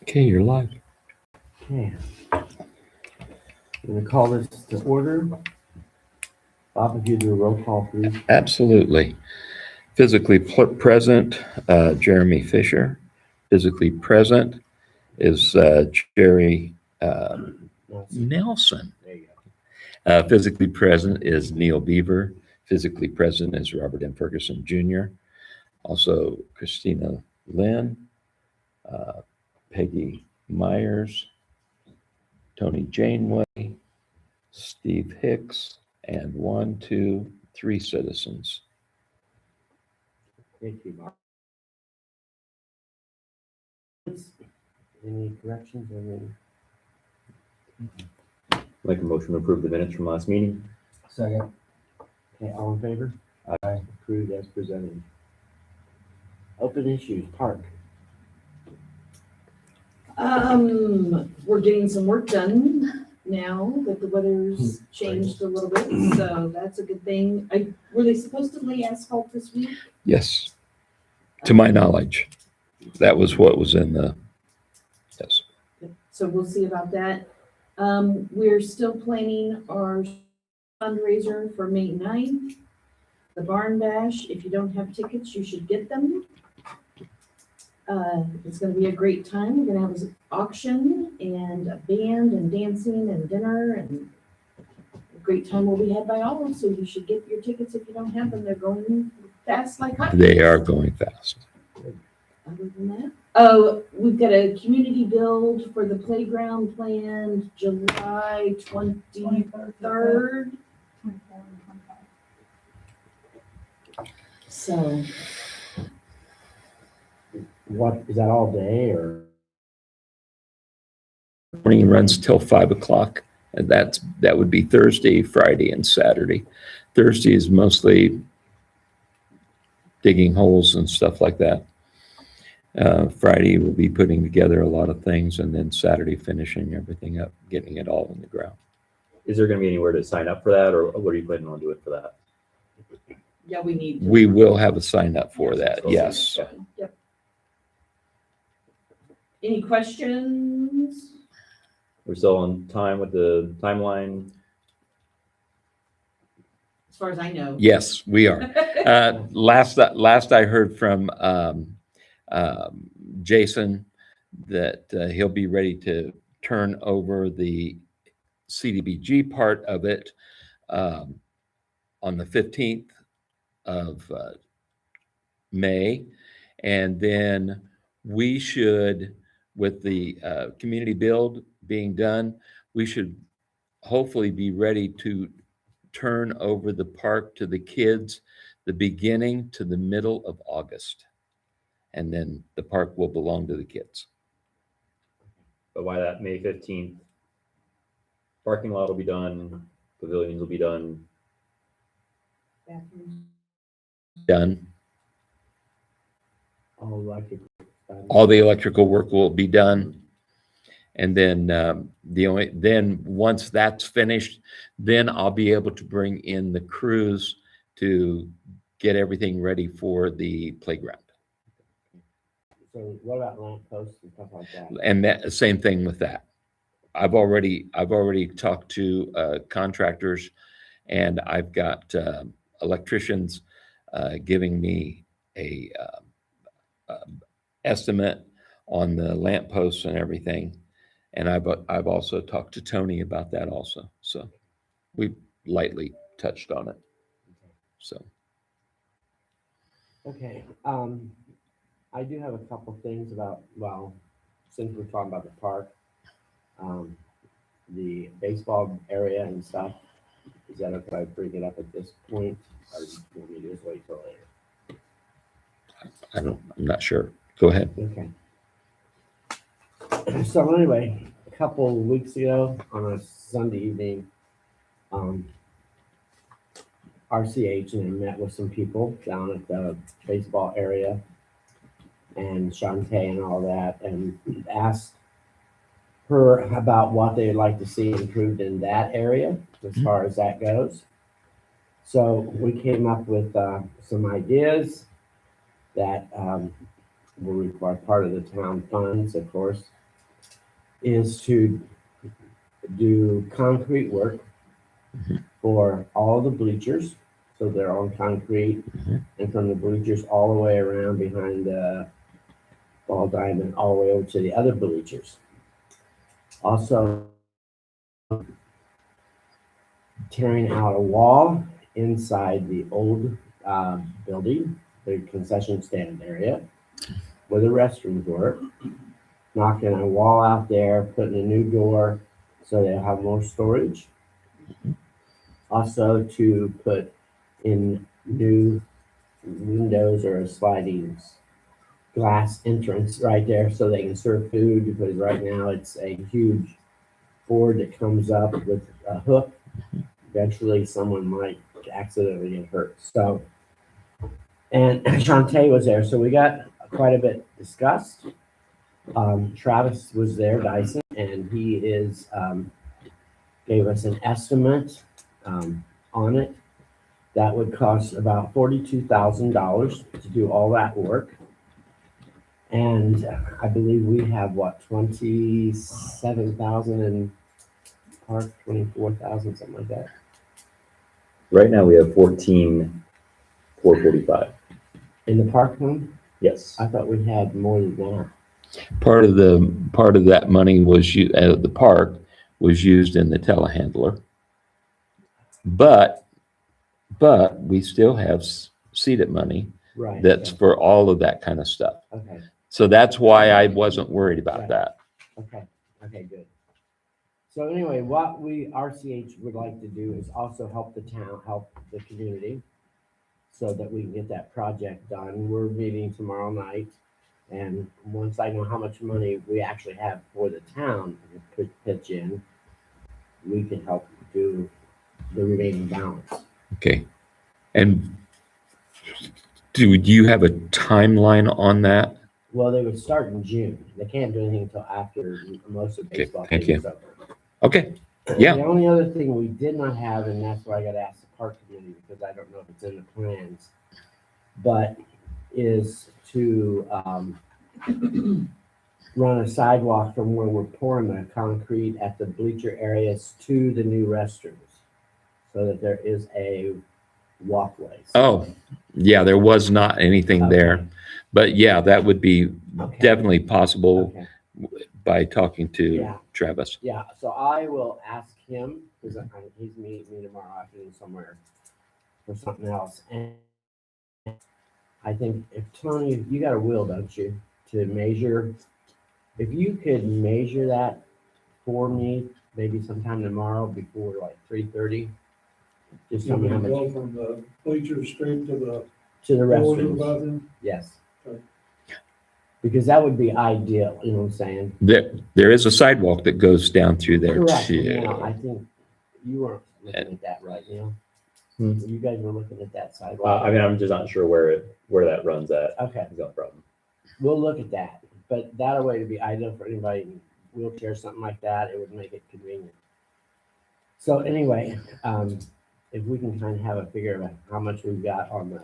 Okay, you're live. Okay. I'm going to call this to order. Bob, if you do a roll call, please. Absolutely. Physically present, Jeremy Fisher. Physically present is Jerry Nelson. There you go. Physically present is Neil Beaver. Physically present is Robert M. Ferguson Jr. Also Christina Lynn, Peggy Myers, Tony Janeway, Steve Hicks, and 1, 2, 3 citizens. Thank you, Bob. Any corrections or any? Make a motion to approve the minutes from last meeting. Second. Okay, all in favor? Aye. Approved as presented. Open issues, park. We're getting some work done now that the weather's changed a little bit, so that's a good thing. Were they supposed to lay asphalt this week? Yes, to my knowledge. That was what was in the, yes. So we'll see about that. We're still planning our fundraiser for May 9th. The barn bash, if you don't have tickets, you should get them. It's gonna be a great time. We're gonna have an auction and a band and dancing and dinner, and a great time will be had by all, so you should get your tickets if you don't have them. They're going fast like hot. They are going fast. Other than that, oh, we've got a community build for the playground planned July 23rd. So, What, is that all day or? Morning runs till 5 o'clock, and that would be Thursday, Friday, and Saturday. Thursday is mostly digging holes and stuff like that. Friday we'll be putting together a lot of things, and then Saturday finishing everything up, getting it all in the ground. Is there going to be anywhere to sign up for that, or what are you planning on doing for that? yeah, we need. We will have a sign up for that, yes. Yep. Any questions? We're still on time with the timeline. As far as I know. Yes, we are. Last I heard from Jason that he'll be ready to turn over the CDBG part of it on the 15th of May. And then we should, with the community build being done, we should hopefully be ready to turn over the park to the kids the beginning to the middle of August. And then the park will belong to the kids. But by that May 15th, parking lot will be done, pavilions will be done. Done. All All the electrical work will be done. And then then once that's finished, then I'll be able to bring in the crews to get everything ready for the playground. So what about lamp posts and stuff like that? And that same thing with that. I've already talked to contractors, and I've got electricians giving me a estimate on the lamp posts and everything. And I've also talked to Tony about that also. So we lightly touched on it. So. Okay, I do have a couple things about, well, since we're talking about the park, the baseball area and stuff. Is that okay if I bring it up at this point, or do you want me to just wait till later? I'm not sure. Go ahead. Okay. So anyway, a couple weeks ago on a Sunday evening, RCH and I met with some people down at the baseball area and Shantae and all that, and asked her about what they'd like to see improved in that area as far as that goes. So we came up with some ideas that will require part of the town funds, of course. is to do concrete work for all the bleachers. So they're on concrete, and from the bleachers all the way around behind the ball diamond, all the way over to the other bleachers. Also, tearing out a wall inside the old building, the concession stand area, where the restrooms were. Knocking a wall out there, putting a new door so they'll have more storage. Also to put in new windows or a sliding glass entrance right there so they can serve food, because right now it's a huge board that comes up with a hook. Eventually someone might accidentally get hurt. So, and Shantae was there, so we got quite a bit discussed. Travis was there, Dyson, and he gave us an estimate on it. That would cost about $42,000 to do all that work. And I believe we have what, 27,000 in park, 24,000, something like that. Right now we have 14,445. In the park fund, Yes. I thought we had more than that. Part of that money was the park was used in the telehandler, but we still have seated money Right. that's for all of that kind of stuff. Okay. So that's why I wasn't worried about Right. that. Okay. Okay. Good. So anyway, what we RCH would like to do is also help the town, help the community, so that we can get that project done. We're meeting tomorrow night, and once I know how much money we actually have for the town to pitch in, we can help do the remaining balance. Okay. And do you have a timeline on that? Well, they would start in June. They can't do anything until after most of the Okay, baseball thank season's over. Okay. Yeah. The only other thing we did not have, and that's why I got to ask the park committee, because I don't know if it's in the plans, but is to run a sidewalk from where we're pouring the concrete at the bleacher areas to the new restrooms, so that there is a walkway. Oh, yeah, there was not anything Okay. there, but yeah, that would be Okay. definitely possible Okay. by talking to Yeah. Travis. Yeah, so I will ask him, because he's meeting me tomorrow afternoon somewhere for something else. And I think if Tony, you got a wheel, don't you, to measure? If you could measure that for me, maybe sometime tomorrow before like 3:30, just tell me how much Go from the bleachers straight to the to the doors of the restrooms. bathroom. Yes. Okay. Because that would be ideal, you know what I'm saying? There is a sidewalk that goes down through there Correct. too. Now, I think you weren't looking at that right now. You guys were looking at that sidewalk. I mean, I'm just not sure where that runs at. Okay. Is the problem. We'll look at that, but that way to be ideal for anybody in wheelchair, something like that, it would make it convenient. So anyway, if we can kind of have a figure of how much we've got on the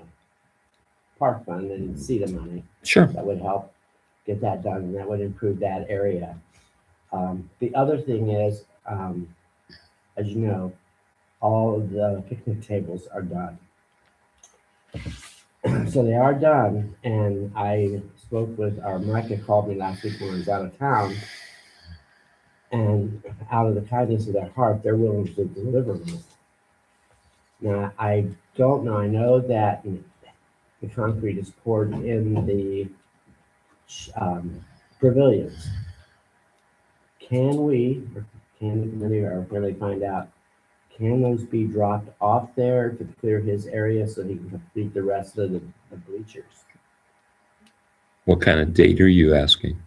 park fund and see the money, Sure. that would help get that done, and that would improve that area. The other thing is, as you know, all of the picnic tables are done. So they are done, and I spoke with Micah called me last week when I was out of town, and out of the kindness of their heart, they're willing to deliver them. Now, I don't know, I know that the concrete is poured in the pavilions. Can we, or can the committee, or really find out, can those be dropped off there to clear his area so he can complete the rest of the bleachers? What kind of date are you asking?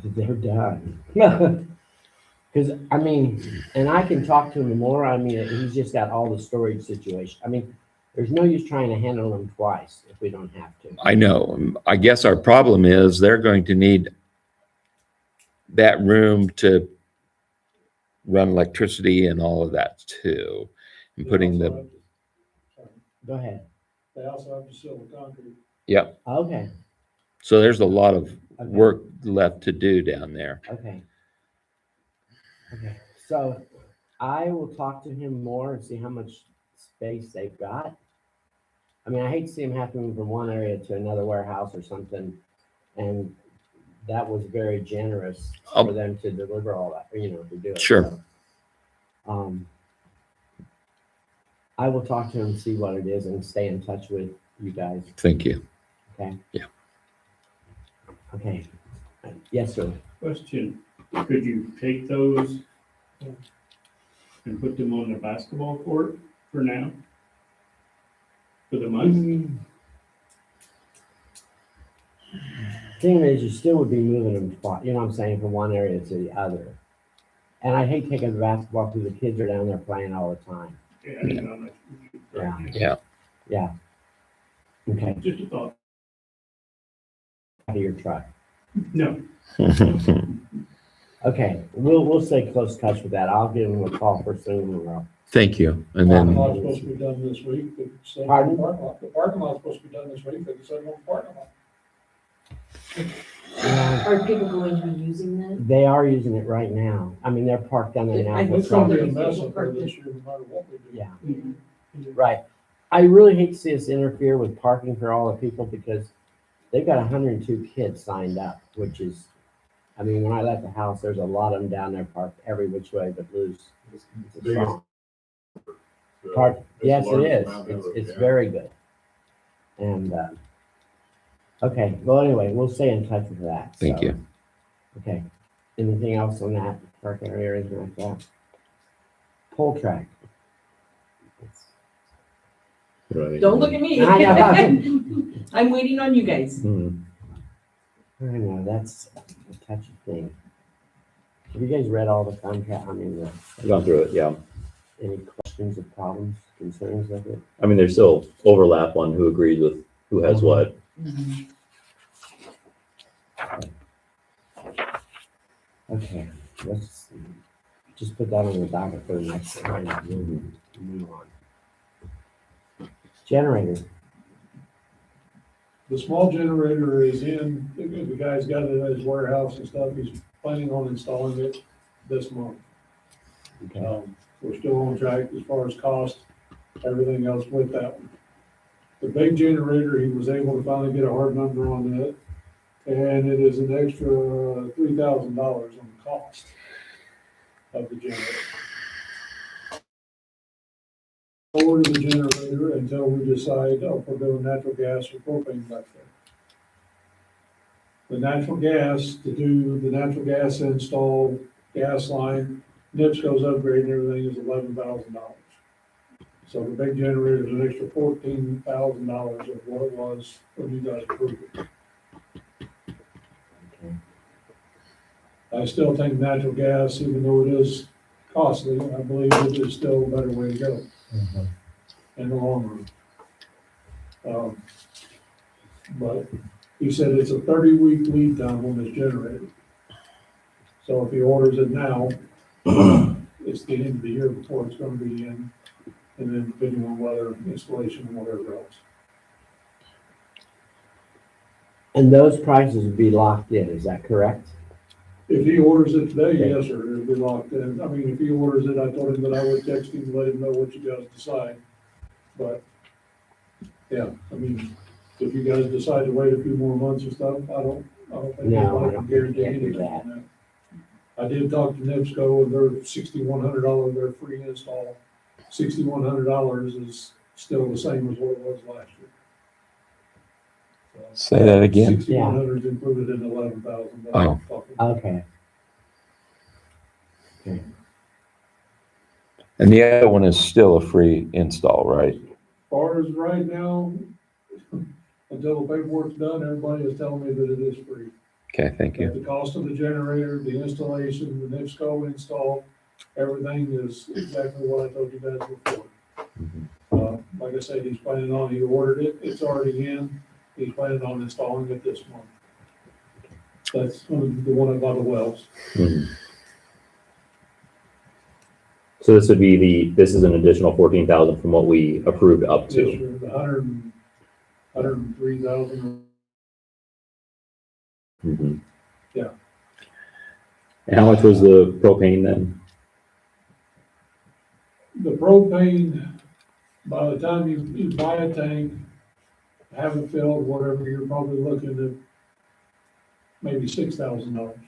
They're done. Because, I mean, and I can talk to him more. I mean, he's just got all the storage situation. I mean, there's no use trying to handle them twice if we don't have to. I know. I guess our problem is they're going to need that room to run electricity and all of that too. And putting the, Go ahead. They also have to seal the concrete. yep. Okay. So there's a lot of work left to do down there. Okay. Okay, so I will talk to him more and see how much space they've got. I mean, I hate to see him have to move from one area to another warehouse or something. And that was very generous for them to deliver all that, to do it. Sure. So, I will talk to him, see what it is, and stay in touch with you guys. Thank you. Okay? Yeah. Okay. Yes, sir. Question, could you take those and put them on the basketball court for now? For the month? Thing is, you still would be moving them, you know what I'm saying, from one area to the other. And I hate taking the basketball because the kids are down there playing all the time. Yeah, I didn't know that. Yeah. Yeah. Okay, Just a thought. out of your truck. No, Okay, we'll stay close touch with that. I'll give him a call first thing tomorrow. Thank you. And Parking then, lot's supposed to be done this week. They said Pardon? The parking lot's supposed to be done this week, they said no parking lot. Are people going to be using that? They are using it right now. I mean, they're parked down there now. I for It's gonna be a traffic. mess up there this year, no matter what we do. Yeah, Mhm. right. I really hate to see us interfere with parking for all the people because they've got 102 kids signed up, which is, I mean, when I left the house, there's a lot of them down there parked every which way but loose. It's a song. Park, yes, it is. It's very good. And, okay, well, anyway, we'll stay in touch with that. thank so. you. Okay. Anything else on that park area or anything like that? Pole track. Don't look at me. I know. I'm waiting on you guys. Hmm. I know, that's a touchy thing. Have you guys read all the contract? I mean, I've gone through it, yeah. any questions or problems, concerns with it? I mean, there's still overlap on who agrees with who has what. Okay, let's just put that on the docket for the next time. We'll move on. Generator. The small generator is in, the guy's got it at his warehouse and stuff, he's planning on installing it this month. Okay. We're still on track as far as cost, everything else with that one. The big generator, he was able to finally get a hard number on that, and it is an extra $3,000 on the cost of the generator. Order the generator until we decide, if we're doing natural gas or propane back there. The natural gas, to do the natural gas install, gas line, NIPSCO's upgrade and everything is $11,000. So the big generator is an extra $14,000 of what it was when you guys approved it. Okay. I still think natural gas, even though it is costly, I believe it is still a better way to go in the long run. But he said it's a 30-week lead time on this generator. So if he orders it now, it's the end of the year before it's gonna be in, and then depending on weather, installation, and whatever else. And those prices would be locked in, is that correct? If he orders it today, yes, sir, it'll be locked in. I mean, if he orders it, I told him that I would text him, let him know what you guys decide. But, yeah, I mean, if you guys decide to wait a few more months or stuff, I don't think No, I anybody don't can guarantee think we anything can do on that. I did talk to NIPSCO and they're $6,100, their free install. $6,100 is still the same as what it was last year. So, Say that again. 6,100 is included in 11,000. Oh. Okay. And the other one is still a free install, right? As far as right now, until the paperwork's done, everybody is telling me that it is free. Okay, thank That you. the cost of the generator, the installation, the NIPSCO install, everything is exactly what I told you guys before. Like I said, he's planning on, he ordered it, it's already in, he's planning on installing it this month. That's the one about the wells. Mhm. So this would be this is an additional 14,000 from what we approved up Yes, to. sir, the 103,000 Mhm. Yeah. And how much was the propane then? The propane, by the time you buy a tank, have it filled, whatever, you're probably looking at maybe $6,000.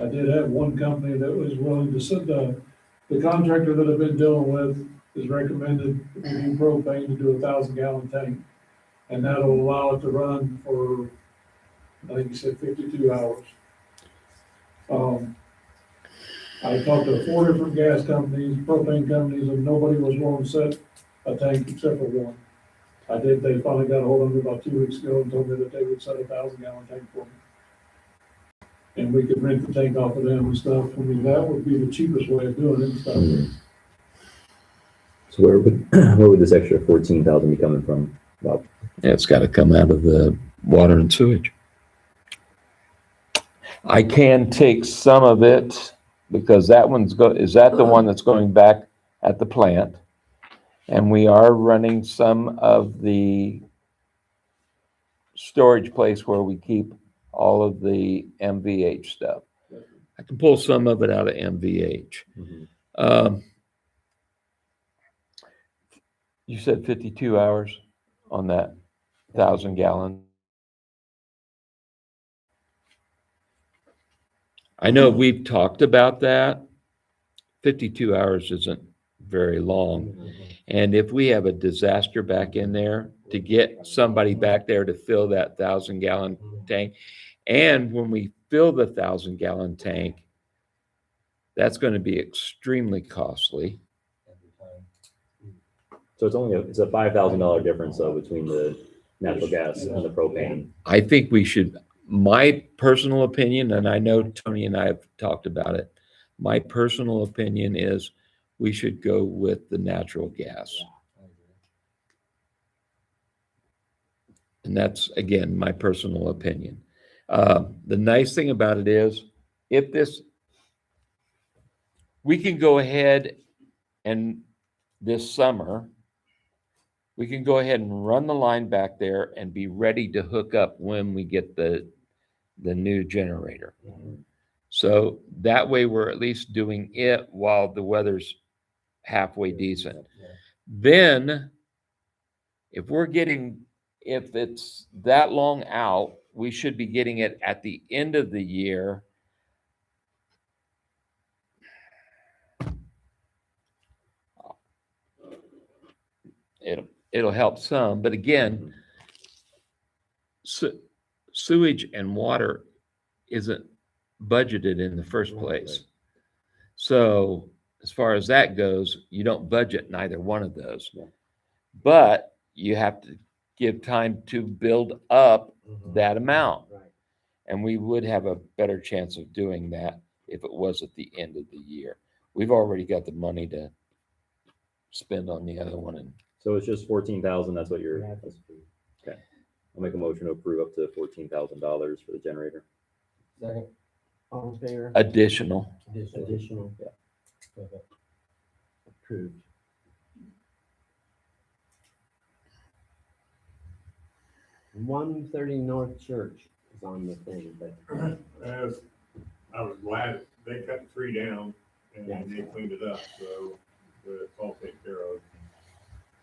I did have one company that was willing to sit, the contractor that I've been dealing with has recommended if we do propane to do 1,000-gallon tank. And that'll allow it to run for, I think you said 52 hours. I talked to 4 different gas companies, propane companies, and nobody was willing to set a tank except for one. They finally got ahold of me about 2 weeks ago and told me that they would set a 1,000-gallon tank for me. And we could rent the tank off of them and stuff. I mean, that would be the cheapest way of doing it and stuff. So where would this extra 14,000 be coming from? About Yeah, it's got to come out of the water and sewage. I can take some of it because that is that the one that's going back at the plant? And we are running some of the storage place where we keep all of the MVH stuff. I can pull some of it out of MVH. Um, You said 52 hours on that 1,000-gallon. I know we've talked about that. 52 hours isn't very long. And if we have a disaster back in there, to get somebody back there to fill that 1,000-gallon tank, and when we fill the 1,000-gallon tank, that's going to be extremely costly. So it's a $5,000 difference though between the natural gas and the propane. I think we should, my personal opinion, and I know Tony and I have talked about it, my personal opinion is we should go with the natural gas. And that's, again, my personal opinion. The nice thing about it is, we can go ahead and this summer, we can go ahead and run the line back there and be ready to hook up when we get the new generator. So that way we're at least doing it while the weather's halfway decent. Then, if it's that long out, we should be getting it at the end of the year. It'll help some, but again, sewage and water isn't budgeted in the first place. So as far as that goes, you don't budget neither one of those. But you have to give time to build up that amount. And we would have a better chance of doing that if it was at the end of the year. We've already got the money to spend on the other one. And So it's just 14,000. That's what you're. Okay. I'll make a motion to approve up to $14,000 for the generator. Second. All in favor? additional. Additional. Yeah. Approved. $130 North Church is on the thing, but I was glad they cut the tree down and then they cleaned it up, so it's all taken care of.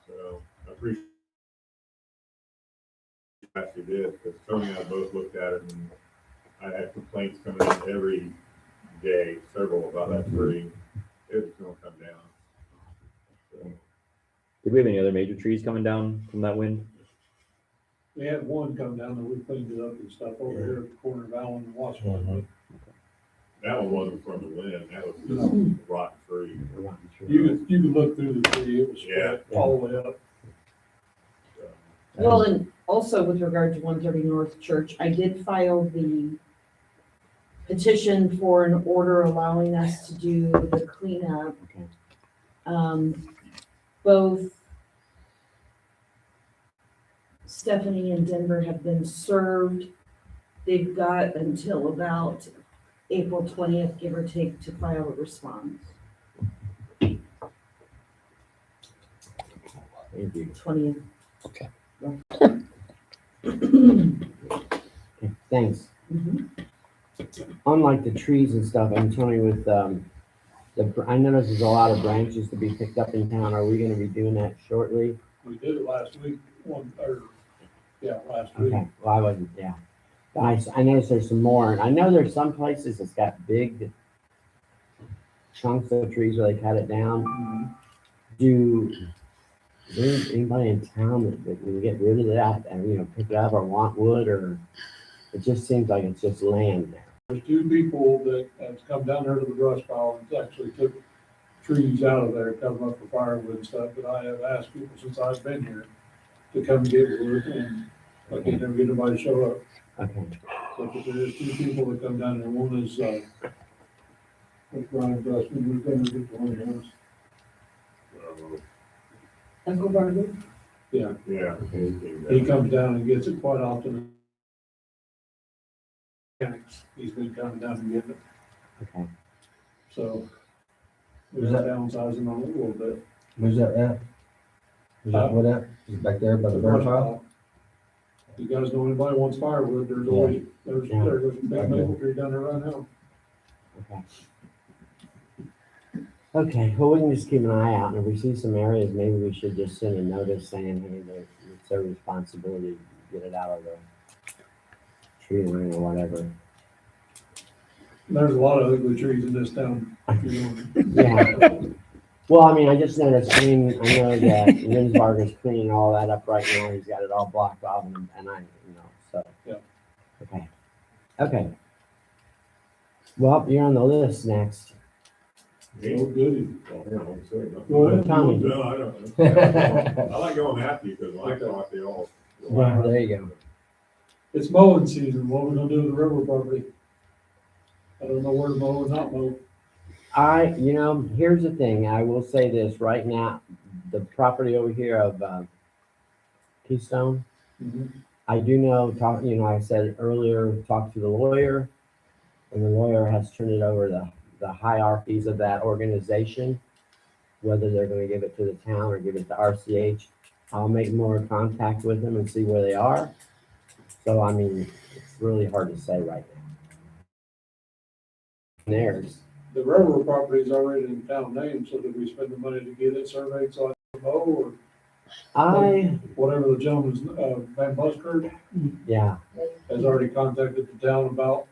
So I appreciate what you did, because Tony and I both looked at it and I had complaints coming in every day, several about that tree. It was gonna come down. So, Did we have any other major trees coming down from that wind? We had one come down and we cleaned it up and stuff over here at the corner of Allen and Washington. that one wasn't from the wind, that was just a rotten tree. You could look through the tree, it was spread all the way up. So, Well, and also with regard to 130 North Church, I did file the petition for an order allowing us to do the cleanup. Both Stephanie and Denver have been served. They've got until about April 20th, give or take, to file a response. Thank you. 20th. Okay. Okay, thanks. Mhm. Unlike the trees and stuff, I'm telling you with, I noticed there's a lot of branches to be picked up in town. Are we gonna be doing that shortly? We did it last week, last week. Okay, well, I wasn't, yeah. But I noticed there's some more, and I know there's some places that's got big chunks of trees where they cut it down. Is there anybody in town that can get rid of that and, pick it up or want wood, or it just seems like it's just land there? There's two people that have come down there to the brush pile and actually took trees out of there, cut them up for firewood and stuff, but I have asked people since I've been here to come get wood, and I can't never get anybody to show up. Okay, But there's two people that come down there, one is, like Brian Dustman, who's been there before, he has. Uncle Bartley? Yeah, Yeah. he comes down and gets it quite often. He's been coming down and getting it, okay. so we're Is that- downsizing on it a little bit. Where's that at? Is that what at? Is it back there by the burn pile? You guys know anybody wants firewood, there's always, there's a big maple tree down there right now. Okay. Okay, well, we can just keep an eye out, and if we see some areas, maybe we should just send a notice saying, hey, it's their responsibility to get it out of the tree line or whatever. There's a lot of ugly trees in this town. Yeah. Well, I mean, I just noticed, I know that Winsbarg is cleaning all that up right now, he's got it all blocked off, and so. Yeah. Okay. Okay. Well, you're on the list next. Oh, goody. Go ahead. Tommy. No, I don't. I like going after you because I thought they all. Yeah, there you go. It's mowing season, what are we gonna do with the river property? I don't know where to mow or not mow. Here's the thing, I will say this, right now, the property over here of, Keystone, I do know, I said earlier, talked to the lawyer, and the lawyer has turned it over to the hierarchies of that organization, whether they're gonna give it to the town or give it to RCH. I'll make more contact with them and see where they are. So, I mean, it's really hard to say right now. There's, The railroad property is already in town name, so did we spend the money to get it surveyed so I can mow, or whatever the gentleman's, Van Buskirk yeah, has already contacted the town about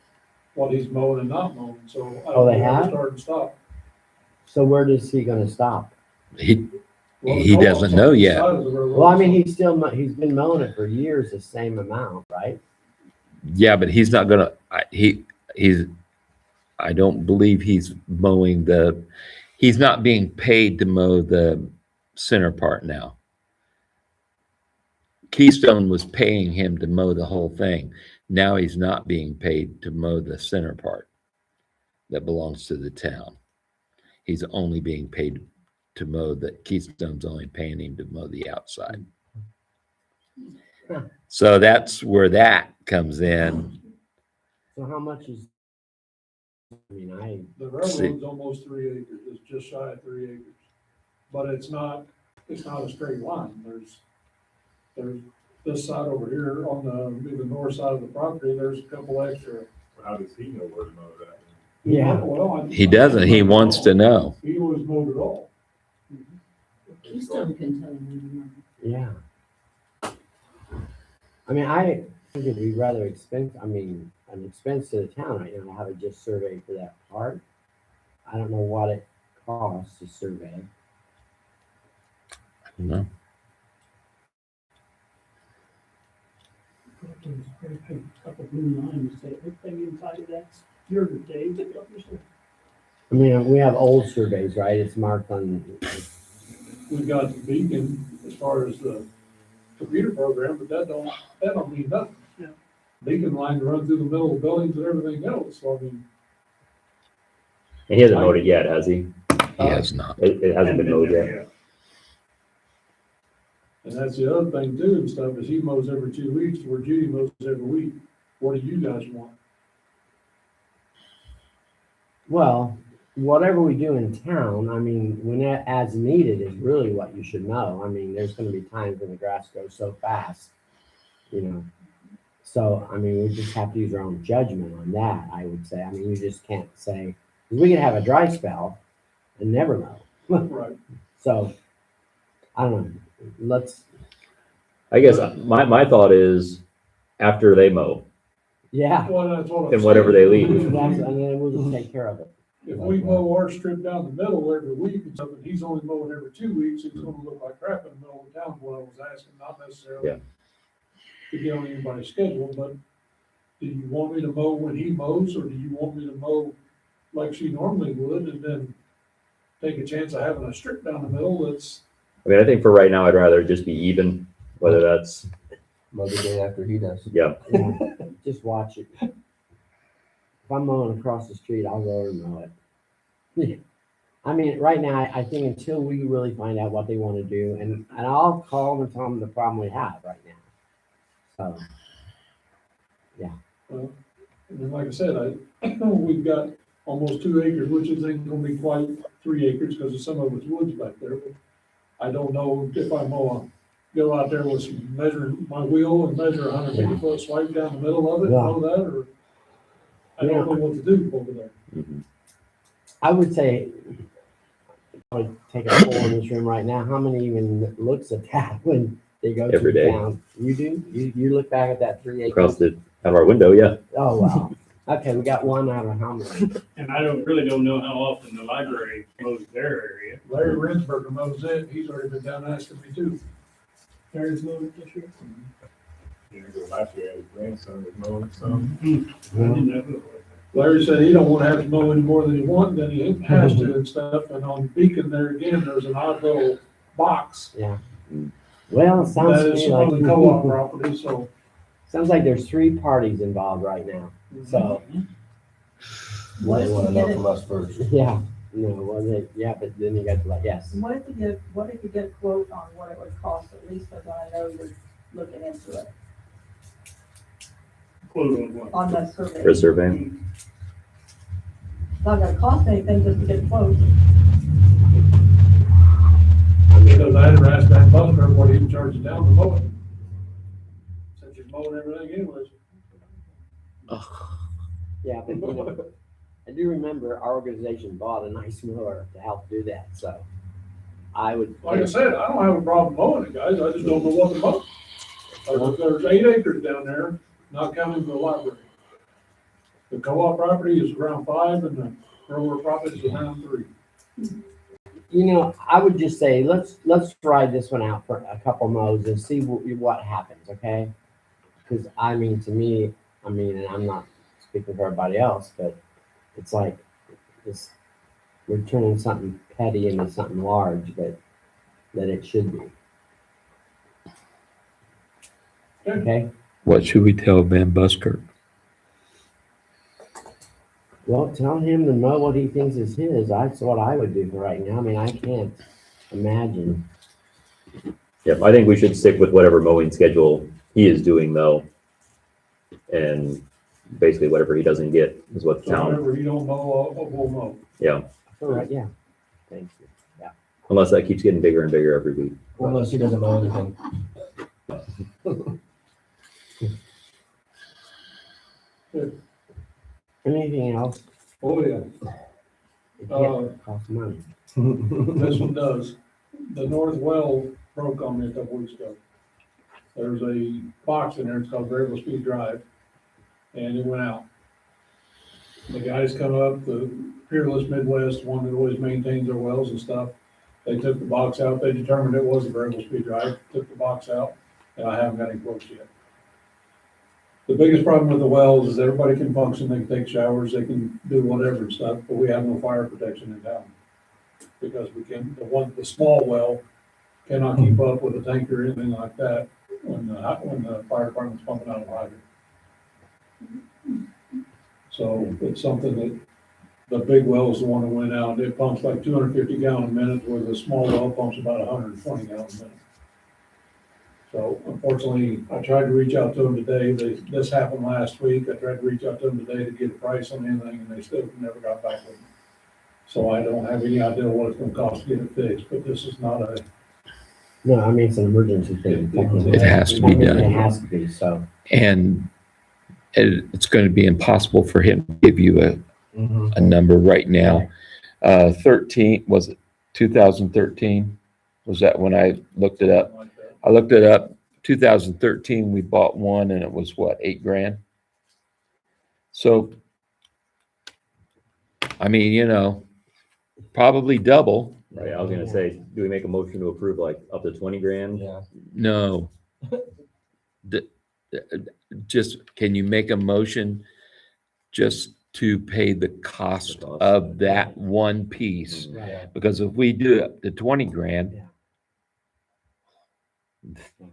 what he's mowing and not mowing, so. I Oh, don't they know where to have? Start and stop. so where is he gonna stop? He, Well, He the doesn't co-op's know on the yet. side of the railroad, Well, I mean, so- he's been mowing it for years, the same amount, right? yeah, but he's not gonna, I don't believe he's mowing he's not being paid to mow the center part now. Keystone was paying him to mow the whole thing. Now he's not being paid to mow the center part that belongs to the town. He's only being paid to mow Keystone's only paying him to mow the outside. So that's where that comes in. So how much is, The railroad's almost 3 acres, it's just shy of 3 acres. But it's not a straight line, there's this side over here on the north side of the property, there's a couple extra. How does he know where to mow that? Yeah. Well, He doesn't, he wants to know. He always mowed it all. Keystone can tell you. yeah. I mean, I think it'd be rather expensive, an expense to the town right now to have it just surveyed for that part. I don't know what it costs to survey. No. Couple blue lines, say everything inside of that's yours, Dave. I mean, we have old surveys, right? It's marked on, We've got the beacon as far as the computer program, but that don't mean nothing. Yeah. Beacon line to run through the middle of buildings and everything else, so I mean, And he hasn't mowed it yet, has he? He has not. It hasn't been mowed yet. and that's the other thing too and stuff, is he mows every 2 weeks, where Judy mows every week. What do you guys want? well, whatever we do in town, I mean, when that as needed is really what you should know. I mean, there's gonna be times when the grass grows so fast, you know. So, I mean, we just have to use our own judgment on that, I would say. I mean, you just can't say, 'cause we can have a dry spell and never know. Right. So, I don't know, let's, I guess my thought is after they mow yeah, Well, that's what I'm and whatever saying. they leave. that's, and then we'll just take care of it. If we mow our strip down the middle every week and something, he's only mowing every 2 weeks, it's gonna look like crap in the middle of the town, what I was asking, not necessarily Yeah. to get on anybody's schedule, but do you want me to mow when he mows, or do you want me to mow like she normally would, and then take a chance of having a strip down the middle that's, I mean, I think for right now, I'd rather just be even, whether that's, Mother Day after he does. yeah, Yeah, just watch it. If I'm mowing across the street, I'll go over and mow it. I mean, right now, I think until we really find out what they want to do, and I'll call them and tell them the problem we have right now. So, and then like I said, we've got almost 2 acres, which is ain't gonna be quite 3 acres, because of some of it's woods back there, but I don't know if I go out there with some measuring my wheel and measure 150-foot swipe down the middle of it, Yeah. know that, or I don't know what to do over there. mhm. I would say, I would take a poll in this room right now. How many even looks at that when they go Every to day. town? You do? You look back at that 3 across acres? out of our window, yeah. Oh, wow. Okay, we got one out of how many? And I really don't know how often the library mows their area. Larry Rensberger mows it, he's already been down asking me too. There's mowed this year. You know, last year, his grandson was mowing some. I didn't know who it was. Larry said he don't wanna have to mow any more than he wants, than he has to and stuff, and on Beacon there again, there's an odd little box. Yeah. Well, it sounds That to is me some of the co-op like, property, so. sounds like there's 3 parties involved right now. So, What they wanna know from us first. yeah, no, well, yeah, but then you got to like, yes. What if you get a quote on what it would cost, at least so that I know you're looking into it, Quote on what? on that survey? For a survey. It's not gonna cost anything just to get a quote. Because I had to ask that Butler what he charges down to mow it. Since you're mowing everything anyways. Yeah, but you know, I do remember our organization bought a nice mower to help do that, so I would. Like I said, I don't have a problem mowing it, guys, I just don't know what to mow. There's 8 acres down there, not counting the library. The co-op property is around 5 and the railroad property is around 3. You know, I would just say, let's ride this one out for a couple mows and see what happens, okay? Because I mean, to me, I mean, and I'm not speaking for everybody else, but it's like this, we're turning something petty into something large that it should be. Okay, What should we tell Van Busker? well, tell him to mow what he thinks is his. That's what I would do for right now. I mean, I can't imagine. Yep, I think we should stick with whatever mowing schedule he is doing though. And basically whatever he doesn't get is what the So town, whatever you don't mow, we'll mow. yeah, All right, yeah. Thank you. unless that keeps getting bigger and bigger every week. Unless he doesn't know anything. Anything else? Oh, yeah, It can't cost money. this one does. The north well broke on me a couple weeks ago. There's a box in there, it's called variable speed drive, and it went out. The guys come up, the Peerless Midwest, one that always maintains their wells and stuff, they took the box out, they determined it was a variable speed drive, took the box out, and I haven't got any quotes yet. The biggest problem with the wells is everybody can function, they can take showers, they can do whatever and stuff, but we have no fire protection in town. Because the small well cannot keep up with a tanker or anything like that when the fire department's pumping out of hydrant. So it's something that, the big well is the one that went out, it pumps like 250 gallon a minute, where the small well pumps about 120 gallons a minute. So unfortunately, I tried to reach out to them today, this happened last week, I tried to reach out to them today to get a price on anything, and they still never got back with me. So I don't have any idea what it's gonna cost to get it fixed, but this is not a, No, I mean, it's an emergency thing. It has to I be mean, it done. has to be, so. And it's going to be impossible for him to give you Mm-hmm. a number right now. 13, was it 2013? Was that when I looked it up? something like that. I looked it up. 2013, we bought one and it was what, $8,000? So, I mean, probably double. Right, I was gonna say, do we make a motion to approve like up to 20 grand? Yeah. No. The- Just, can you make a motion just to pay the cost The cost. of that one piece? Mhm. Right. Because if we do it to 20 grand,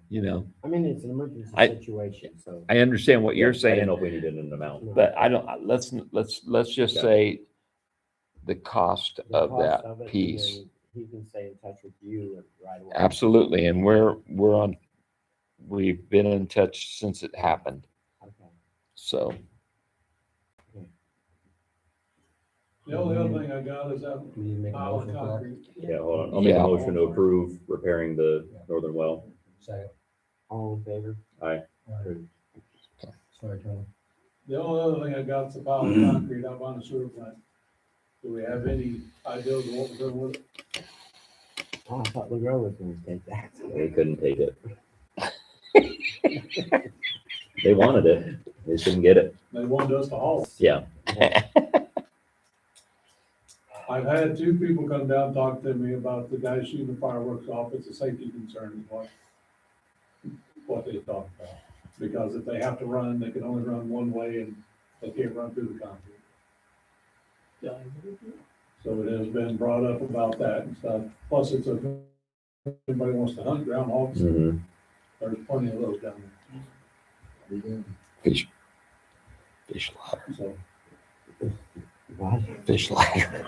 Yeah. I mean, it's an emergency I- situation, so. I understand what you're I didn't saying, know if we needed an amount. No. but I don't, let's just Yeah. say the cost The of cost that of it, and piece. then he can stay in touch with you right away. Absolutely, and we've been in touch since it happened, Okay. so. The only other thing I got is that Do we need to make a pile of motion for that? concrete. Yeah, hold on, I'll make a Yeah. motion to approve repairing the northern well. Second. All in favor? All right. Sorry, Tony. The only other thing I got is a pile of concrete up on the sewer plant. Do we have any ideas of what we're doing with it? Oh, I thought LeGros was gonna take that. They couldn't take it. They wanted it, they just didn't get it. They wanted us to haul it. Yeah, I've had two people come down and talk to me about the guy shooting the fireworks off. It's a safety concern is what they talk about. Because if they have to run, they can only run one way and they can't run through the concrete. So it has been brought up about that and stuff. Plus it's if anybody wants to hunt groundhogs, mhm. there's plenty of those down Fish ladder, there. So What? fish ladder.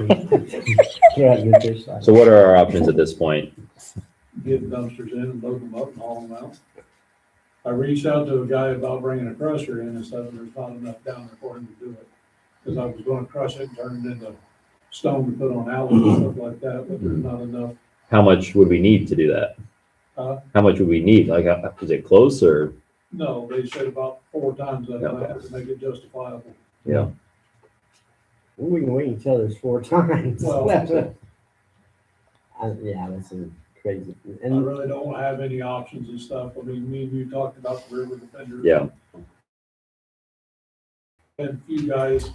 Yeah, good fish side. So what are our options at this point? get dumpsters in and load them up and haul them out. I reached out to a guy about bringing a crusher in and stuff, and there's not enough down there for him to do it. Cause I was gonna crush it and turn it into stone to put on alleys and stuff like that, but there's not enough. How much would we need to do that? How much would we need? Like, is it close or? No, they said about 4 times that I Okay. have to make it justifiable. Yeah. Well, we can wait until there's 4 times. Well, Yeah, that's a crazy. I And really don't have any options and stuff. I mean, me and you talked about the river defender. Yeah, And a few guys,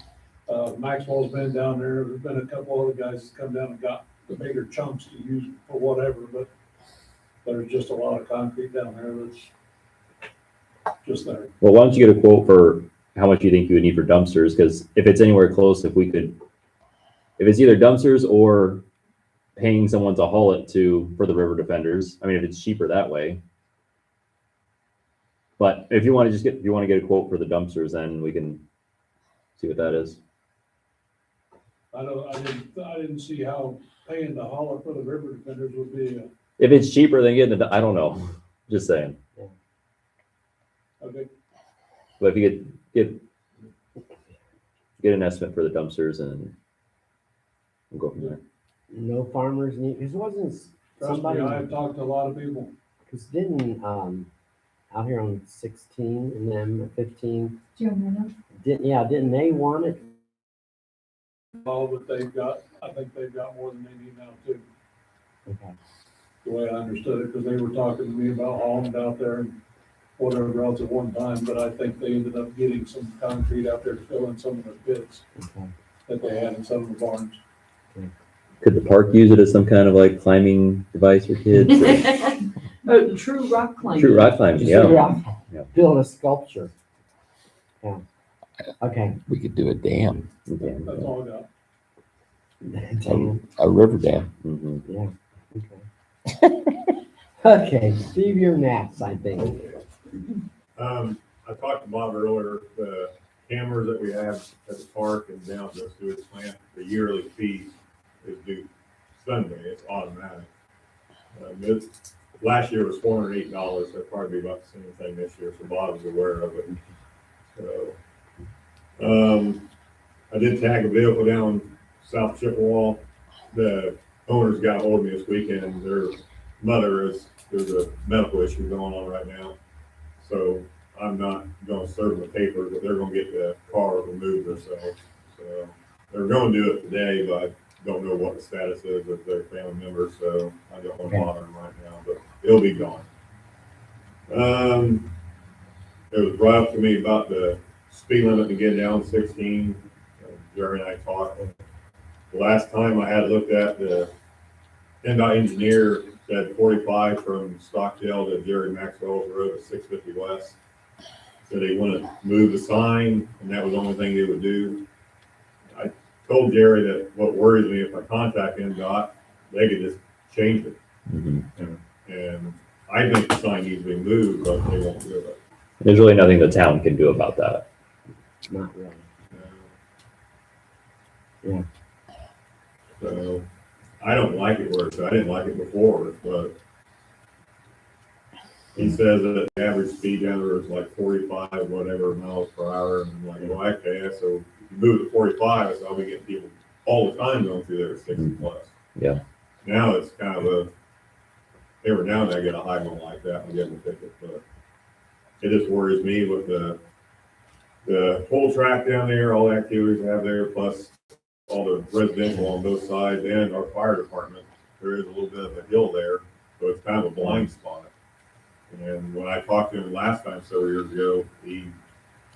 Maxwell's been down there, there's been a couple other guys that come down and got the bigger chunks to use for whatever, but there's just a lot of concrete down there that's just there. well, why don't you get a quote for how much you think you would need for dumpsters? Because if it's anywhere close, if it's either dumpsters or paying someone to haul it for the river defenders, I mean, if it's cheaper that way. But if you want to get a quote for the dumpsters, then we can see what that is. I didn't see how paying the hauler for the river defenders would be, If it's cheaper than getting I don't know, just saying. okay. But if you get an estimate for the dumpsters and we'll go from there. no farmers need, because wasn't Trust somebody, me, I've talked to a lot of people. because didn't, out here on 16 and then 15, didn't they want it? All that they've got, I think they've got more than they need now too, Okay. the way I understood it, because they were talking to me about hauling it out there and whatever else at one time, but I think they ended up getting some concrete out there to fill in some of the pits Okay. that they had in some of the barns. Could the park use it as some kind of like climbing device for kids? Oh, true rock climbing. True rock climbing, yeah. Yeah. Build a sculpture. Yeah. Okay. We could do a dam, Okay. That's all I got. a river dam. Mhm. Yeah. Okay. Okay, Steve, you're next, I think. I talked to Bob earlier, the cameras that we have at the park and down at the sewage plant, the yearly fee is due Sunday, it's automatic. Last year was $408, so it'll probably be about the same thing this year, so Bob's aware of it. So, I did tag a vehicle down South Chippewa the owners got hold of me this weekend, and their there's a medical issue going on right now. So I'm not gonna serve them the paper, but they're gonna get the car removed themselves. So they're gonna do it today, but I don't know what the status is with their family members, so I don't wanna bother them right now, but it'll be gone. It was brought up to me about the speed limit to get down 16. Jerry and I talked. The last time I had looked at the NDOT engineer said 45 from Stockdale to Jerry Maxwell's Road at 650 West. So they want to move the sign, and that was the only thing they would do. I told Jerry that what worries me if I contact NDOT, they could just change it. And I think the sign needs to be moved, but they won't do it. There's really nothing the town can do about that. Not really. Uh, Yeah. So I don't like it where it's, I didn't like it before, but he says that the average speed down there is like 45, whatever miles per hour. And I'm like, well, okay, so if you move to 45, so I'll be getting people all the time going through there at 60 plus. Yeah. Now it's kind of a, every now and then I get a high one like that and get a ticket, but it just worries me with the whole track down there, all the activities they have there, plus all the residential on both sides and our fire department. There is a little bit of a hill there, so it's kind of a blind spot. And when I talked to him last time several years ago,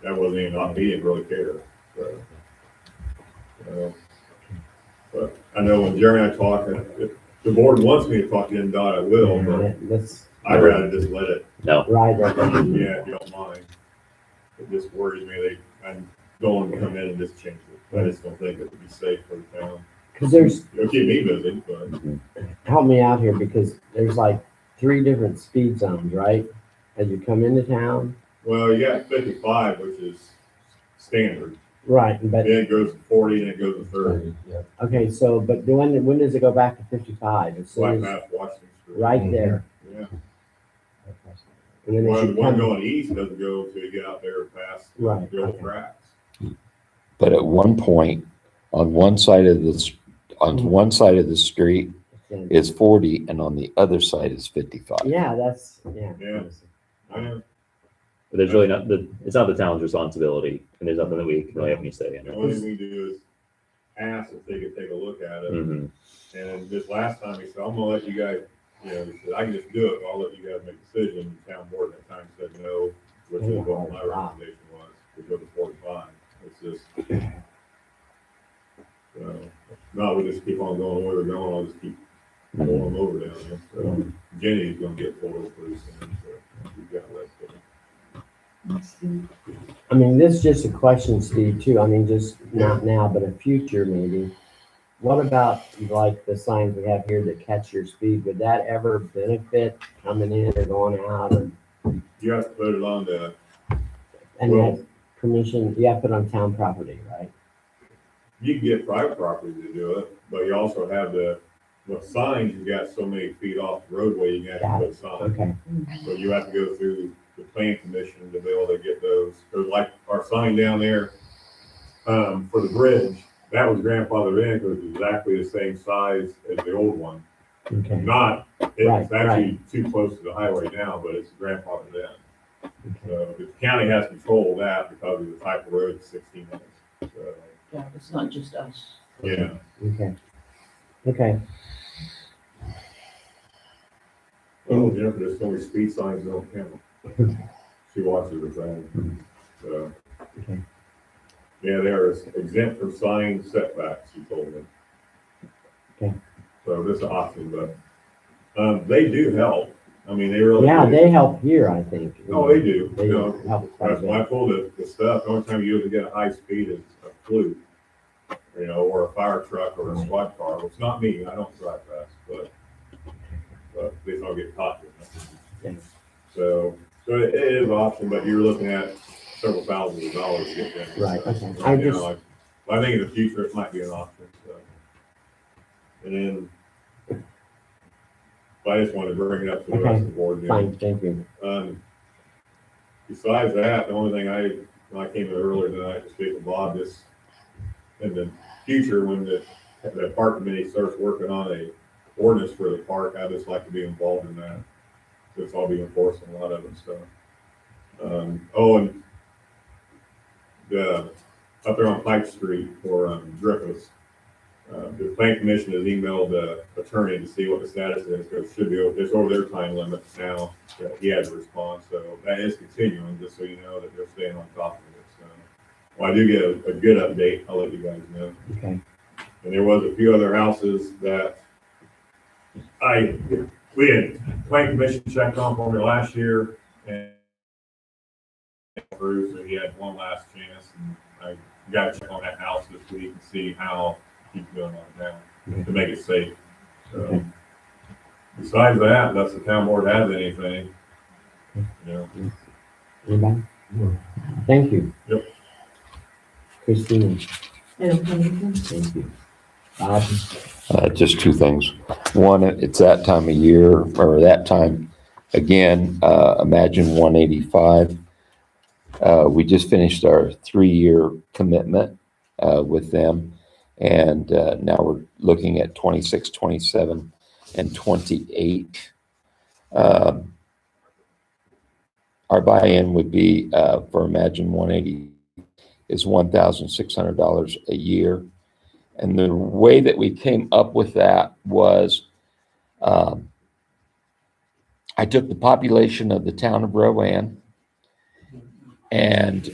that wasn't even on, he didn't really care. So, but I know when Jerry and I talk, if the board wants me to talk to NDOT, I will, but That's I'd rather just let it, No. right. yeah, if you don't mind. It just worries me, I don't want to come in and just change it. I just don't think it would be safe for the town. Because there's, It'll keep me busy, but help me out here, because there's like 3 different speed zones, right? As you come into town. well, you got 55, which is standard. Right, but, Then it goes to 40, and it goes to 30. Yeah. okay, so, but when does it go back to 55? As soon Black as, Mass, Washington Street. right there. Yeah. And then as Well, you the one come, going east doesn't go until you get out there past Right, the old okay. tracks. But at one point, on one side of one side of the street is 40 and on the other side is 55. yeah, that's, yeah. Yeah. I know. But there's really it's not the town's responsibility, and there's nothing that we can really have any say in The it. only thing we do is ask if they could take a look at it. Mhm. And this last time, he said, I'm gonna let you guys, he said, I can just do it, but I'll let you guys make a decision. The town board at that time said no, which is what my recommendation was, to go to 45. It's just, no, we just keep on going where we're going, I'll just keep pulling them over down there. So Jenny's gonna get pulled over pretty soon, so we've got to let go. I mean, this is just a question, Steve, too. I mean, just not now, but in future maybe. What about like the signs we have here that catch your speed? Would that ever benefit coming in or going out? You have to put it on the, And Well- that permission, you have to put on town property, right? you can get private property to do it, but you also have with signs, you got so many feet off the roadway, you have to put signs. Okay, So you have to go through the plan commission to be able to get those. Because like our sign down there, for the bridge, that was grandfathered in because it's exactly the same size as the old one. okay, Not, it's Right, actually too close to the highway now, but it's grandfathered in. So the county has control of that because of the type of road, 16 inches. So, Yeah, it's not just us. yeah. okay. Okay, Well, there's so many speed signs don't count. She watches the thing. So, okay. yeah, they are exempt from sign setbacks, she told me. Okay. So this is option, but, they do help. I mean, they really. Yeah, do. they help here, I think. Oh, they do. They You know, help quite a That's when I bit. pulled the stuff, the only time you ever get a high speed is a fluke. Or a fire truck or a squad car. Well, it's not me, I don't drive fast, but at least I'll get caught doing Yeah. it. So it is an option, but you're looking at several thousands of dollars to get there. Right, So, okay. I think in the future it might be an option, so. And then, I just wanted to bring it up to the rest of the board. Fine, thank you. Besides that, the only thing when I came in earlier tonight to speak with Bob, just in the future, when the the park committee starts working on a ordinance for the park, I'd just like to be involved in that. Because I'll be enforcing a lot of it, so. Oh, and the, up there on Pike Street for Griffiths, the plan commission has emailed the attorney to see what the status is, because it should be, it's over their time limit now, that he had to respond, so that is continuing, just so you know that they're staying on top of it, so. When I do get a good update, I'll let you guys know. Okay. And there was a few other houses that we had plan commission checked on for me last year, and Bruce, so he had one last chance, and I got to check on that house this week and see how he's doing on it now, to make it safe. So, besides that, unless the town board has anything, you know. Anybody? Thank you. Yep. Christine, And Pennington. thank you. Bob, Just two things. One, it's that time of year, or that time, again, Imagine 185. We just finished our 3-year commitment with them, and now we're looking at 26, 27, and 28. Our buy-in would be for Imagine 180 is $1,600 a year. And the way that we came up with that was I took the population of the town of Roann and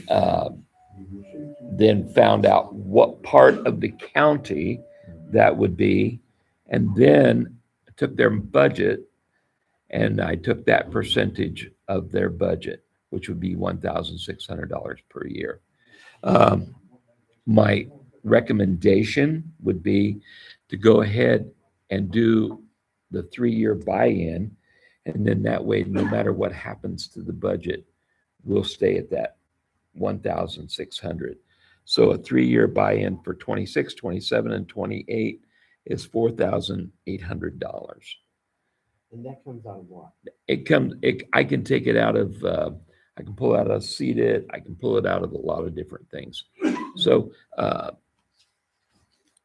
then found out what part of the county that would be, and then took their budget and I took that percentage of their budget, which would be $1,600 per year. My recommendation would be to go ahead and do the 3-year buy-in, and then that way, no matter what happens to the budget, we'll stay at that 1,600. So a 3-year buy-in for 26, 27, and 28 is $4,800. and that comes out of what? I can take it out of, I can pull it out of seated, I can pull it out of a lot of different things. So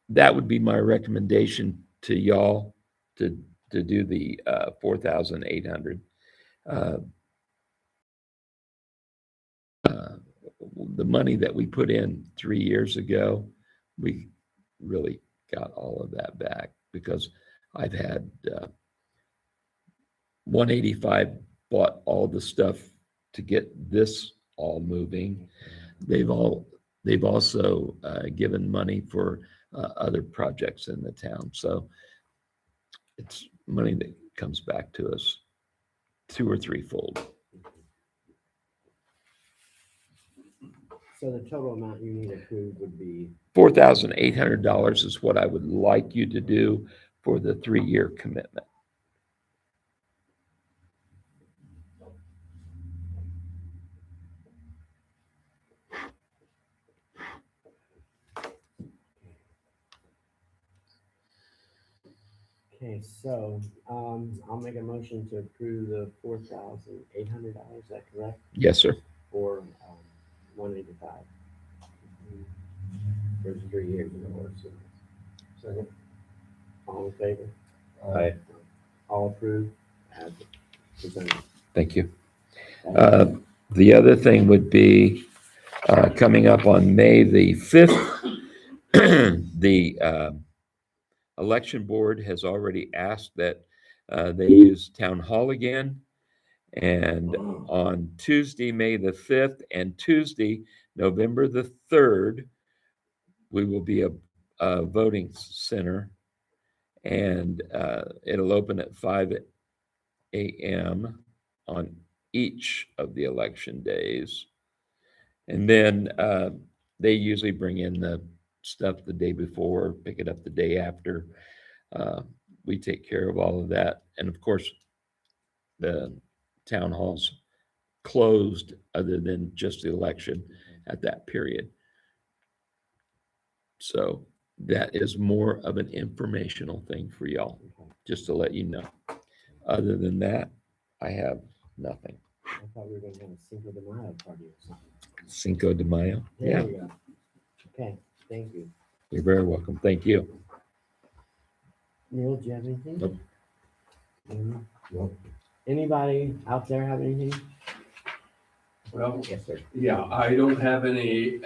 that would be my recommendation to y'all to do the 4,800. The money that we put in 3 years ago, we really got all of that back because I've had 185 bought all the stuff to get this all moving. They've also given money for other projects in the town. So it's money that comes back to us 2 or 3-fold. So the total amount you need approved would be, $4,800 is what I would like you to do for the 3-year commitment. okay, so, I'll make a motion to approve the $4,800, is that correct? Yes, sir. For, 185. For 3 years, in other words. Second. All in favor? Aye. All approved? As presented. Thank you. Thank you. The other thing would be coming up on May the 5th, the election board has already asked that they use town hall again. And on Tuesday, May the 5th, and Tuesday, November the 3rd, we will be a voting center, and it'll open at 5 a.m. on each of the election days. And then they usually bring in the stuff the day before, pick it up the day after. We take care of all of that. And of course, the town hall's closed other than just the election at that period. So that is more of an informational thing for y'all, just to let you know. Other than that, I have nothing. I thought we were gonna have a Cinco de Mayo party or something. Cinco de Mayo. There Yeah, we go. Okay, thank you. you're very welcome. Thank you. Neil, do you have anything? Nope. Nope. Anybody out there have anything? Well, Yes, sir. yeah, I don't have any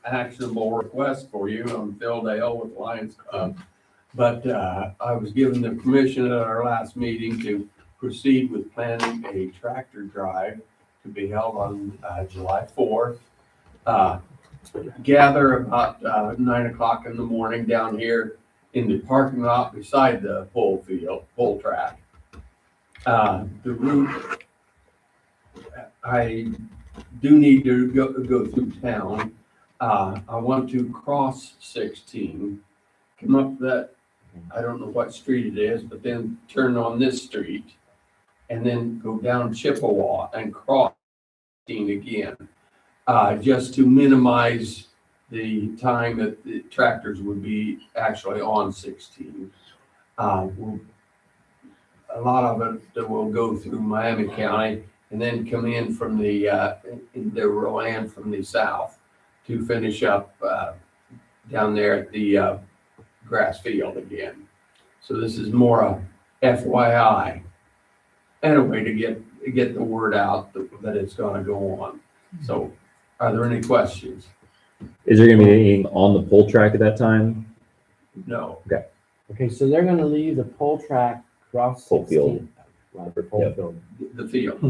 actionable requests for you. I'm Phil Dale with Lions Club. But I was given the permission at our last meeting to proceed with planning a tractor drive to be held on July 4th. Gather about 9 o'clock in the morning down here in the parking lot beside the pole track. The route, I do need to go through town. I want to cross 16, come up that, I don't know what street it is, but then turn on this street and then go down Chippewa and cross 16 again, just to minimize the time that the tractors would be actually on 16. A lot of it that will go through Miami County and then come in from the into Roann from the south to finish up down there at the grass field again. So this is more a FYI and a way to get the word out that it's going to go on. So are there any questions? Is there gonna be anything on the pole track at that time? No. Okay, so they're gonna leave the pole track cross Pole field. 16. Right, the pole Yep. field. The field.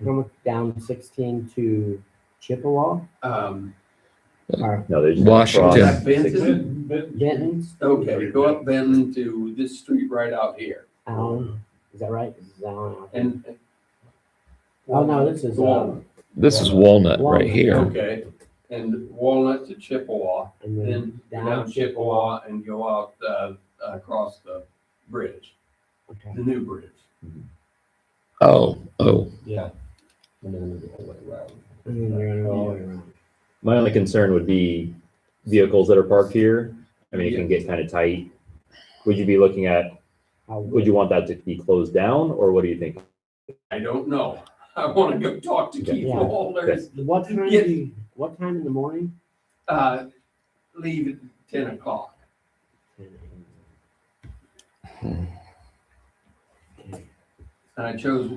Come down 16 to Chippewa or No, they just. Washington. cross Is that Benton? 16. Benton's, Okay, go up Benton to this street right out here. Allen. Is that right? This is Allen out there. And. Oh, no, this is, This is Walnut right Walnut. here. Okay, and Walnut to Chippewa, and then then go down Chippewa and go out across the bridge, Okay. the new bridge. Oh. Yeah. And then we go all the way around. And then they're gonna go all the way around. My only concern would be vehicles that are parked here. I mean, it can get kind of tight. Would you be looking at, would you want that to be closed down, or what do you think? I don't know. I want to go talk to Keith Yeah. Holders. What time? Yeah. What time in the morning? Leave at 10 o'clock. Okay. And I chose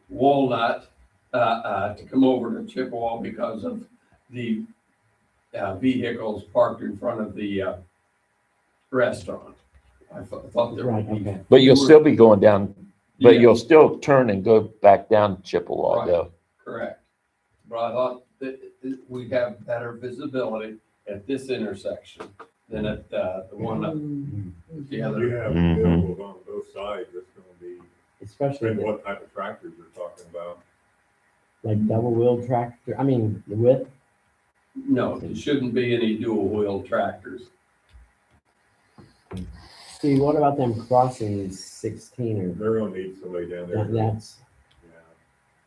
Walnut to come over to Chippewa because of the vehicles parked in front of the restaurant. I thought there Right, would be. okay. But you'll still be going down, but Yeah, you'll still turn and go back down Chippewa Right. though. correct. But I thought that we'd have better visibility at this intersection than at the one up the You other. have Mhm. vehicles on both sides, it's gonna be, Especially depending the, what type of tractors you're talking about. like double wheel tractor, I mean, the width. No, there shouldn't be any dual wheel tractors. See, what about them crossing 16 They're gonna need somebody down or there. that's Yeah.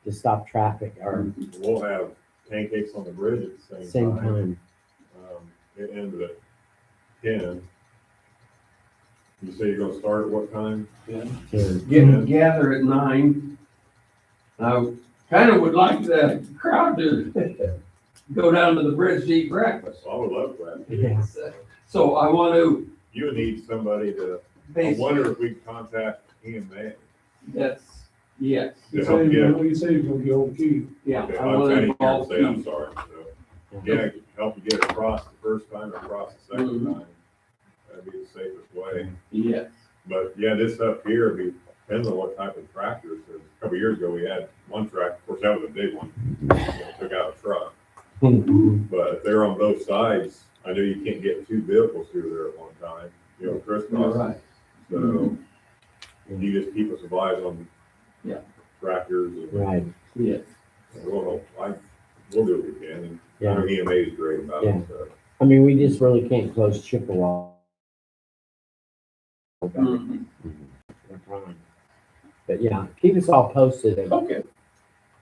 to stop traffic or We'll have pancakes on the bridge at the same same time. time? It ended at 10. You say you're gonna start at what time? To- Gather at 9. I kind of would like the crowd to go down to the bridge to eat breakfast. I would love that. Yeah. So I want to, You would need somebody to, I wonder if we can contact EMA. that's, yes, You To help say, get. you say you're gonna get old Keith. yeah. Okay, I I'm want to trying to involve say, I'm Keith. sorry. So, yeah, help you get across the first time or across the second Mhm. time. That'd be the safest way. Yes, But yeah, this up here, depends on what type of tractors. A couple years ago, we had one tractor, of course, that was a big one. That took out a truck. But if they're on both sides, I know you can't get two vehicles through there at one time, you know, all crisscross. right. So you just keep us advised on. Yeah. Tractors and Right, Yes. we'll do what we can. And I know EMA is great about Yeah. it, so. I mean, we just really can't close Chippewa. Mhm. But yeah, keep us all posted. Okay,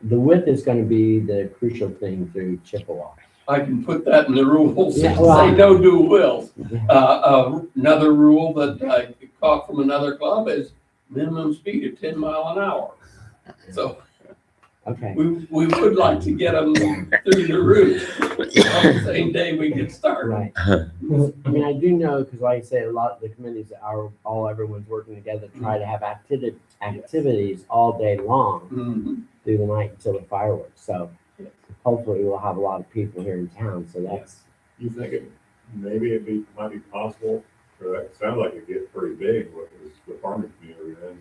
The width is gonna be the crucial thing through Chippewa. I can put that in the rules, Yeah, say well- no dual wheels. Yeah. Another rule that I caught from another club is minimum speed of 10 mile an hour. So, Okay. We would like to get them through the roof on the same day we get started. Right. I mean, I do know, because like I say, a lot of the committees are everyone's working together to try to have activities all day long Mhm. through the night until the fireworks. So hopefully we'll have a lot of people here in town. So that's, You think might be possible, or that sounds like it gets pretty big, what is the farming community then?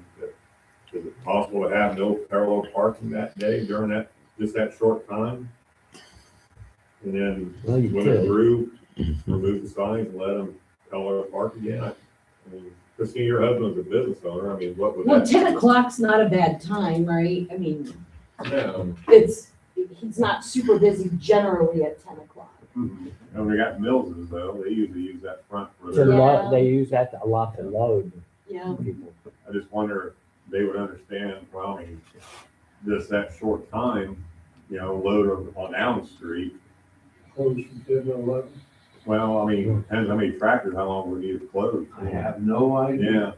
Is it possible to have no parallel parking that day during just that short time? And then well, you when it could. grew, remove the signs and let them parallel park again? I mean, Christine, your husband's a business owner, I mean, what would Well, that? 10 o'clock's not a bad time, right? I mean, Yeah, he's not super busy generally at 10 o'clock. and we got Mills's though, they usually use that front for To their, Yeah. they use that a lot to load Yeah. people. I just wonder if they would understand, well, I mean, just that short time, load on Allen Street. Close from 10 to 11. Well, I mean, depends how many tractors, how long we need to close. I have no idea. Yeah,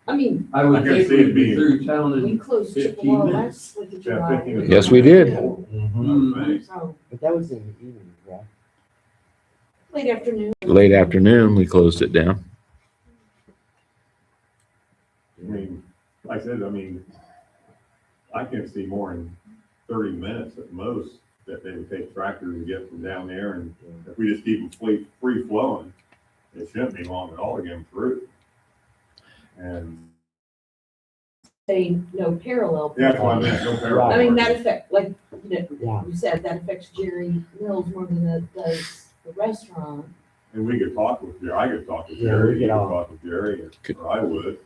I mean, I would I can think see it we'd be being- through town we in closed 15 Chippewa minutes. last 4th of Yeah, July. 15 minutes. Yes, we did. Mhm. So, But that was in the evening, right? late afternoon. Late afternoon, we closed it down. I mean, like I said, I can see more than 30 minutes at most that they would take tractors and get from down there, and if we just keep them free flowing, it shouldn't be long at all to get them through. And, Say no parallel. yeah, that's what I meant, no parallel. I mean, that parking. affect, like, Yeah. you said, that affects Jerry Mills more than it does the restaurant. And we could talk with Jerry, I could talk with Yeah, Jerry, we you could could all- talk with Jerry, or I would,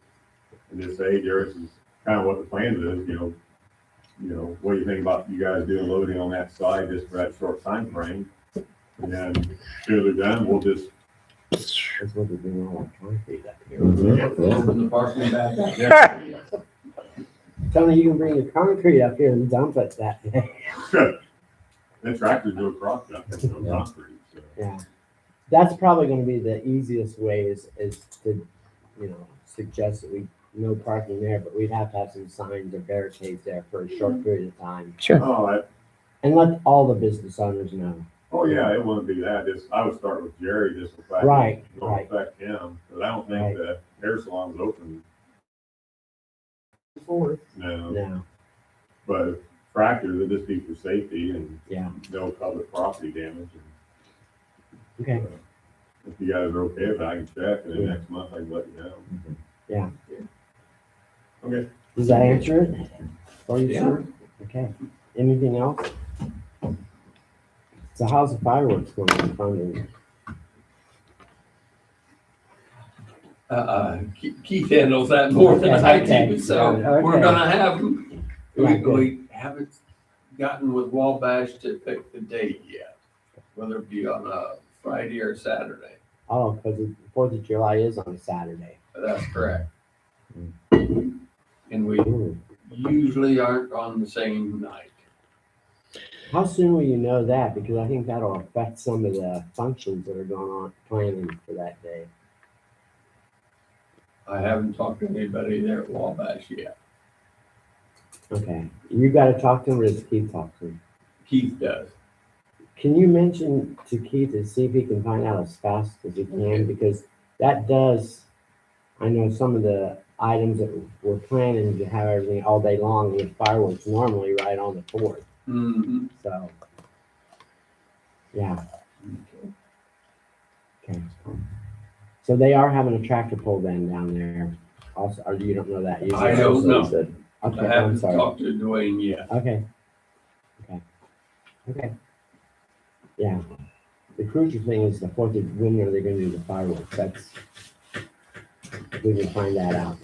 and just say, Jerry, this is kind of what the plan is, what do you think about you guys doing loading on that side just for that short time frame? And then, as soon as they're done, we'll just, That's what they're doing all that concrete up here. Open the parking back up. Tony, you can bring your concrete up here and dump it that day. then tractors do a cross cut, that's no Yeah. concrete, so. Yeah. That's probably gonna be the easiest way is to, suggest that we, no parking there, but we'd have to have some signs or barricades there for a short period of time. Sure. And let all the business owners know. Oh, yeah, it wouldn't be that, I would start with Jerry, just the fact. Right, It don't right. affect him, but I don't think Right. the hair salon's open, Fourth. no. No, But tractors, it'd just be for safety and yeah, no public property damage. okay, If you guys are okay with it, I can check, and then Yeah. next month I can let you know. yeah. Okay. Does that answer it? For you, Yeah. sir? Okay. Anything else? So how's the fireworks going on funding? Keith handles that more than I Okay, do, so okay. we're gonna have them. Yeah, good. We haven't gotten with Wabash to pick the date yet, whether it be on a Friday or Saturday. Oh, because the 4th of July is on a Saturday. That's correct. And we Ooh. usually aren't on the same night. How soon will you know that? Because I think that'll affect some of the functions that are going on, planning for that day. I haven't talked to anybody there at Wabash yet. Okay, you gotta talk to him, or does Keith talk to him? Keith does. Can you mention to Keith to see if he can find out as fast as he can, because that does, I know some of the items that we're planning to have everything all day long with fireworks normally right on the 4th, Mm-hmm. so. Yeah. Okay. So they are having a tractor pull then down there also, or you don't know that? You I just- don't know. Okay, I I'm haven't sorry. talked to Dwayne yet. Okay. Okay. Yeah. The crucial thing is the 4th of, when are they gonna do the fireworks? That's, we can find that out.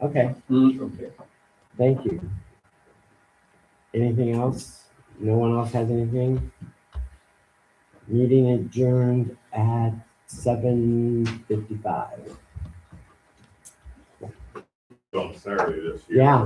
Okay, Okay. thank you. Anything else? No one else has anything? Meeting adjourned at 7:55. On Saturday this year. Yeah.